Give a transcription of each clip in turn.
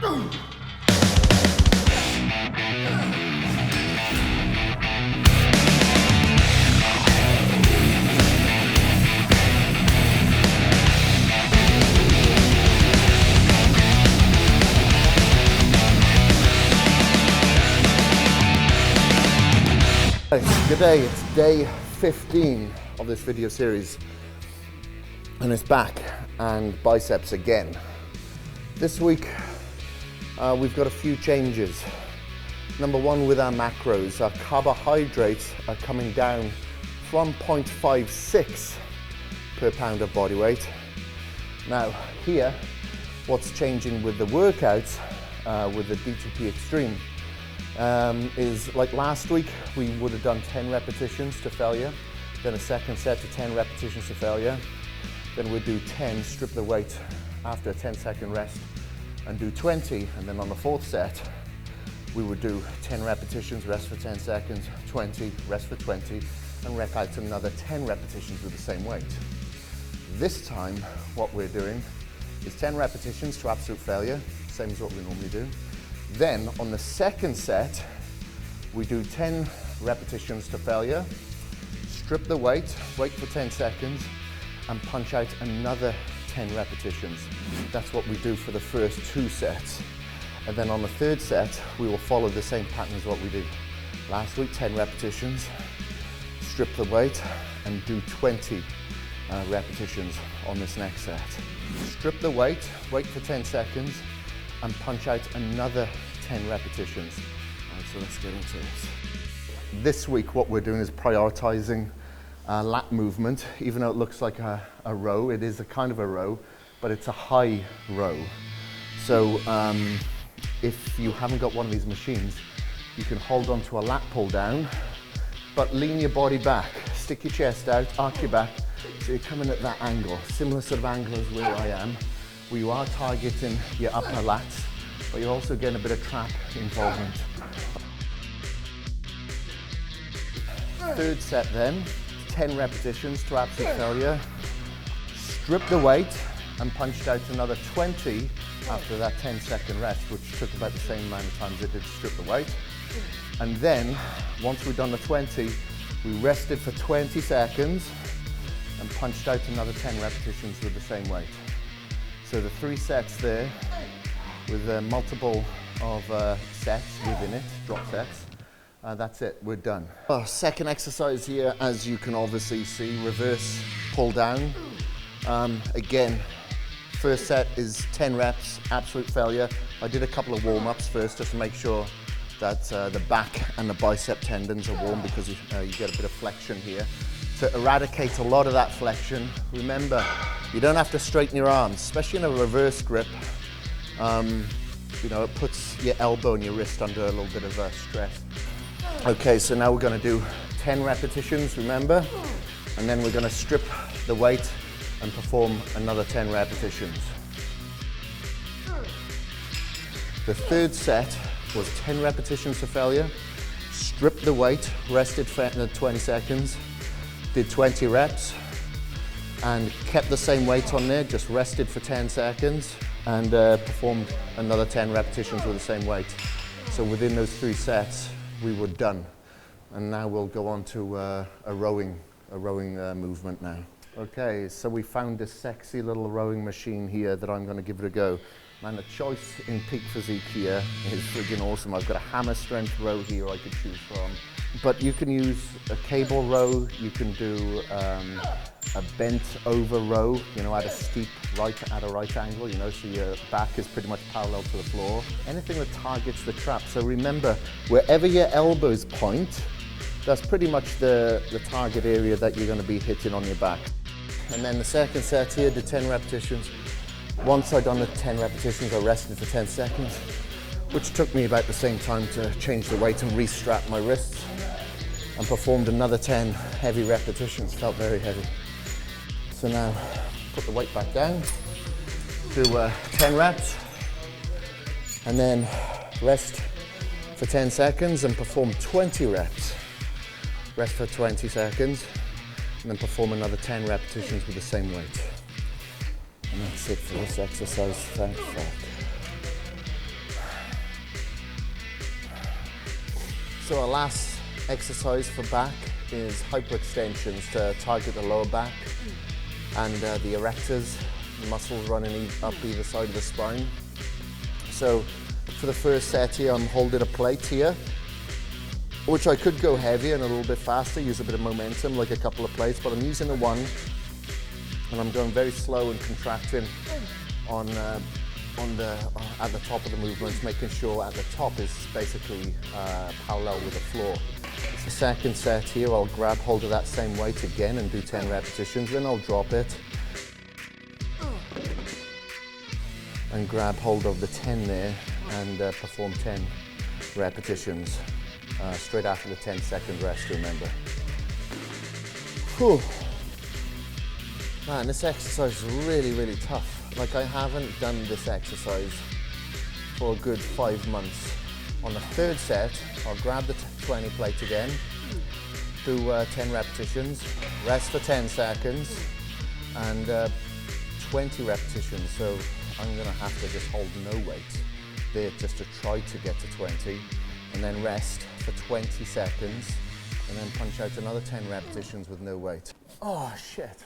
Good day, it's day 15 of this video series and it's back and biceps again. This week we've got a few changes. Number one, with our macros, our carbohydrates are coming down from 0.56 per pound of body weight. Now here, what's changing with the workouts, with the DTP Extreme, is like last week we would have done 10 repetitions to failure, then a second set to 10 repetitions to failure, then we'd do 10, strip the weight after a 10-second rest and do 20, and then on the fourth set we would do 10 repetitions, rest for 10 seconds, 20, rest for 20, and rep out another 10 repetitions with the same weight. This time what we're doing is 10 repetitions to absolute failure, same as what we normally do. Then on the second set, we do 10 repetitions to failure, strip the weight, wait for 10 seconds, and punch out another 10 repetitions. That's what we do for the first two sets. And then on the third set, we will follow the same pattern as what we did last week, 10 repetitions, strip the weight, and do 20 repetitions on this next set. Strip the weight, wait for 10 seconds, and punch out another 10 repetitions. All right, so let's get into this. This week what we're doing is prioritizing lat movement. Even though it looks like a row, it is a kind of a row, but it's a high row. So if you haven't got one of these machines, you can hold on to a lat pull down, but lean your body back, stick your chest out, arc your back, so you're coming at that angle, similar sort of angle as where I am, where you are targeting your upper lats, but you're also getting a bit of trap involvement. Third set then, 10 repetitions to absolute failure. Strip the weight and punched out another 20 after that 10-second rest, which took about the same amount of time as it did to strip the weight. And then, once we've done the 20, we rested for 20 seconds and punched out another 10 repetitions with the same weight. So the 3 sets there, with multiple of sets within it, drop sets. That's it, we're done. Second exercise here, as you can obviously see, reverse pull down. Again, first set is 10 reps, absolute failure. I did a couple of warm-ups first just to make sure that the back and the bicep tendons are warm, because you get a bit of flexion here. To eradicate a lot of that flexion, remember, you don't have to straighten your arms, especially in a reverse grip. You know, it puts your elbow and your wrist under a little bit of stress. Okay, so now we're going to do 10 repetitions, remember? And then we're going to strip the weight and perform another 10 repetitions. The third set was 10 repetitions to failure, stripped the weight, rested for 20 seconds, did 20 reps, and kept the same weight on there, just rested for 10 seconds, and performed another 10 repetitions with the same weight. So within those 3 sets, we were done. And now we'll go on to a rowing movement now. Okay, so we found this sexy little rowing machine here that I'm going to give it a go. Man, the choice in peak physique here is friggin' awesome. I've got a hammer strength row here I could choose from. But you can use a cable row, you can do a bent over row, you know, at a right angle, you know, so your back is pretty much parallel to the floor. Anything that targets the trap. So remember, wherever your elbows point, that's pretty much the target area that you're going to be hitting on your back. And then the second set here, did 10 repetitions. Once I'd done the 10 repetitions, I rested for 10 seconds, which took me about the same time to change the weight and re-strap my wrists, and performed another 10 heavy repetitions. Felt very heavy. So now, put the weight back down, do 10 reps, and then rest for 10 seconds and perform 20 reps. Rest for 20 seconds, and then perform another 10 repetitions with the same weight. And that's it for this exercise, thank fuck. So our last exercise for back is hyperextensions to target the lower back and the erectors, the muscles running up either side of the spine. So for the first set here, I'm holding a plate here, which I could go heavier and a little bit faster, use a bit of momentum, like a couple of plates, but I'm using the one, and I'm going very slow and contracting at the top of the movements, making sure at the top is basically parallel with the floor. The second set here, I'll grab hold of that same weight again and do 10 repetitions, then I'll drop it and grab hold of the 10 there and perform 10 repetitions straight after the 10-second rest, remember. Whew. Man, this exercise is really, really tough. Like, I haven't done this exercise for a good 5 months. On the third set, I'll grab the 20 plate again, do 10 repetitions, rest for 10 seconds, and 20 repetitions. So I'm gonna have to just hold no weight there just to try to get to 20, and then rest for 20 seconds, and then punch out another 10 repetitions with no weight. Oh shit,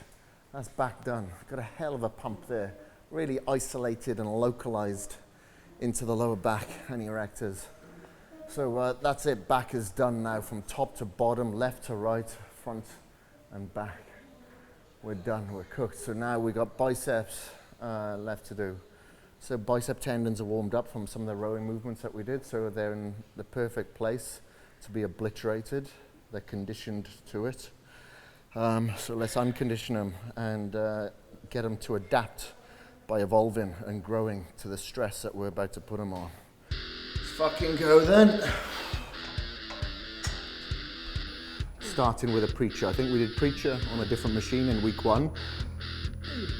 that's back done. Got a hell of a pump there. Really isolated and localized into the lower back and erectors. So that's it, back is done now from top to bottom, left to right, front and back. We're done, we're cooked. So now we got biceps left to do. So bicep tendons are warmed up from some of the rowing movements that we did, so they're in the perfect place to be obliterated. They're conditioned to it. So let's uncondition them and get them to adapt by evolving and growing to the stress that we're about to put them on. Let's fucking go then. Starting with a preacher. I think we did preacher on a different machine in week 1.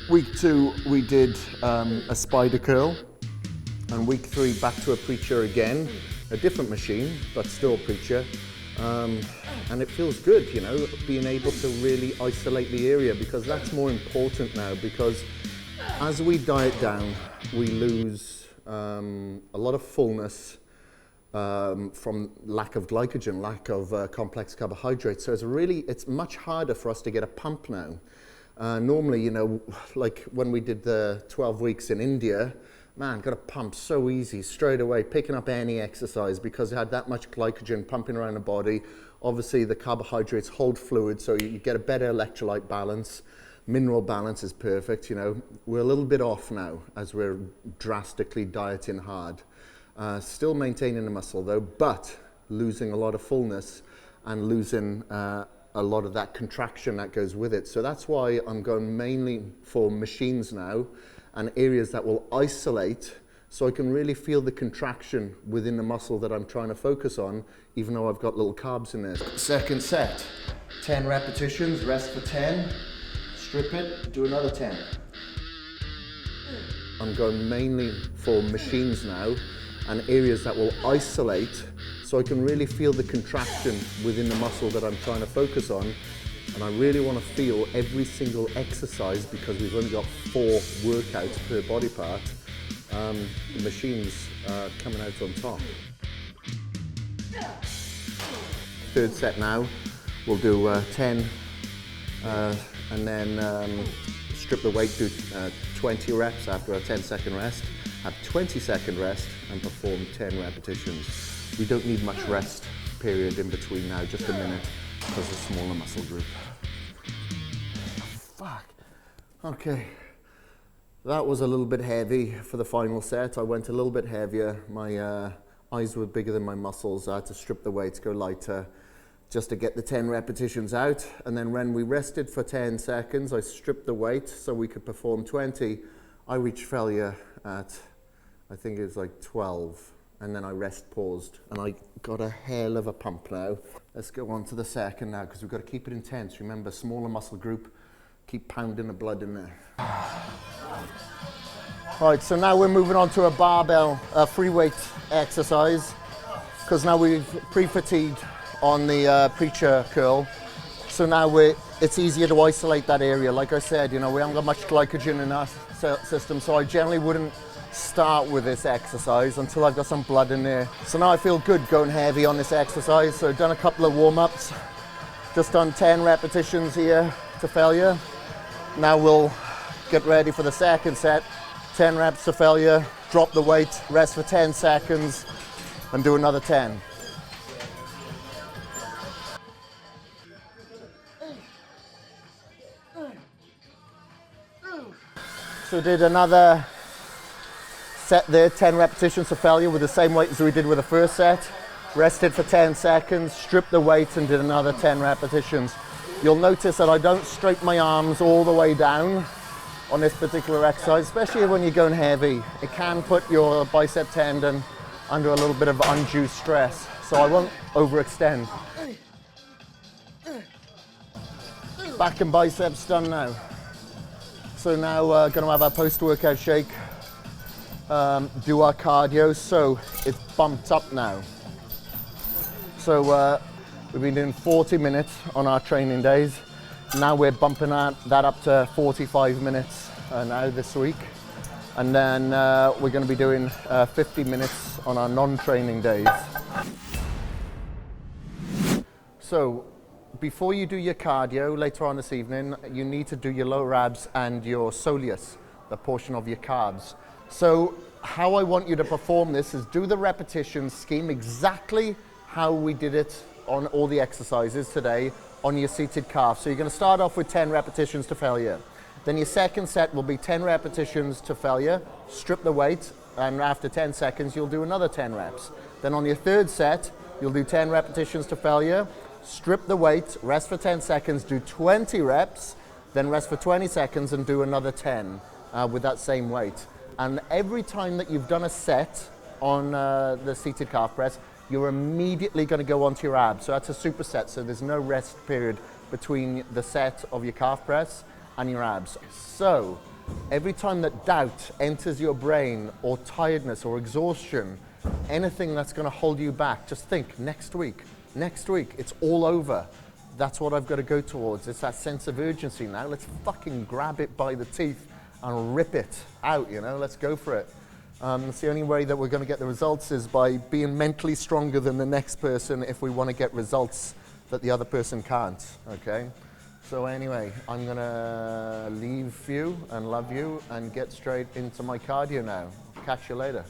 Week 2, we did a spider curl. And week 3, back to a preacher again. A different machine, but still preacher. And it feels good, you know, being able to really isolate the area, because that's more important now, because as we diet down, we lose a lot of fullness from lack of glycogen, lack of complex carbohydrates. So it's much harder for us to get a pump now. Normally, you know, like when we did the 12 weeks in India, man, got a pump so easy, straight away, picking up any exercise because it had that much glycogen pumping around the body. Obviously, the carbohydrates hold fluid, so you get a better electrolyte balance. Mineral balance is perfect, you know. We're a little bit off now as we're drastically dieting hard. Still maintaining the muscle though, but losing a lot of fullness and losing a lot of that contraction that goes with it. So that's why I'm going mainly for machines now and areas that will isolate, so I can really feel the contraction within the muscle that I'm trying to focus on, even though I've got little carbs in there. Second set, 10 repetitions, rest for 10. Strip it, do another 10. I'm going mainly for machines now and areas that will isolate, so I can really feel the contraction within the muscle that I'm trying to focus on. And I really want to feel every single exercise, because we've only got 4 workouts per body part. The machine's coming out on top. Third set now, we'll do 10 and then strip the weight, do 20 reps after a 10-second rest, have 20-second rest and perform 10 repetitions. We don't need much rest period in between now, just a minute, because of the smaller muscle group. Fuck. Okay. That was a little bit heavy for the final set. I went a little bit heavier. My eyes were bigger than my muscles. I had to strip the weights, go lighter, just to get the 10 repetitions out. And then when we rested for 10 seconds, I stripped the weight so we could perform 20. I reached failure at, I think it was like 12. And then I rest paused, and I got a hell of a pump now. Let's go on to the second now, because we've got to keep it intense. Remember, smaller muscle group, keep pounding the blood in there. All right, so now we're moving on to a barbell free weight exercise, because now we've pre-fatigued on the preacher curl. So now it's easier to isolate that area. Like I said, you know, we haven't got much glycogen in our system, so I generally wouldn't start with this exercise until I've got some blood in there. So now I feel good going heavy on this exercise. So I've done a couple of warm-ups, just done 10 repetitions here to failure. Now we'll get ready for the second set, 10 reps to failure, drop the weight, rest for 10 seconds, and do another 10. So did another set there, 10 repetitions to failure with the same weight as we did with the first set. Rested for 10 seconds, stripped the weight and did another 10 repetitions. You'll notice that I don't straighten my arms all the way down on this particular exercise, especially when you're going heavy. It can put your bicep tendon under a little bit of undue stress, so I won't overextend. Back and biceps done now. So now we're going to have our post-workout shake, do our cardio, so it's bumped up now. So we've been doing 40 minutes on our training days. Now we're bumping that up to 45 minutes now this week. And then we're going to be doing 50 minutes on our non-training days. So before you do your cardio later on this evening, you need to do your lower abs and your soleus, the portion of your calves. So how I want you to perform this is do the repetition scheme exactly how we did it on all the exercises today on your seated calf. So you're going to start off with 10 repetitions to failure. Then your second set will be 10 repetitions to failure, strip the weight, and after 10 seconds you'll do another 10 reps. Then on your third set, you'll do 10 repetitions to failure, strip the weight, rest for 10 seconds, do 20 reps, then rest for 20 seconds and do another 10 with that same weight. And every time that you've done a set on the seated calf press, you're immediately going to go onto your abs. So that's a superset, so there's no rest period between the set of your calf press and your abs. So every time that doubt enters your brain, or tiredness or exhaustion, anything that's going to hold you back, just think, next week, it's all over. That's what I've got to go towards. It's that sense of urgency now. Let's fucking grab it by the teeth and rip it out, you know, let's go for it. It's the only way that we're going to get the results is by being mentally stronger than the next person if we want to get results that the other person can't, okay? So anyway, I'm going to leave you and love you and get straight into my cardio now. Catch you later.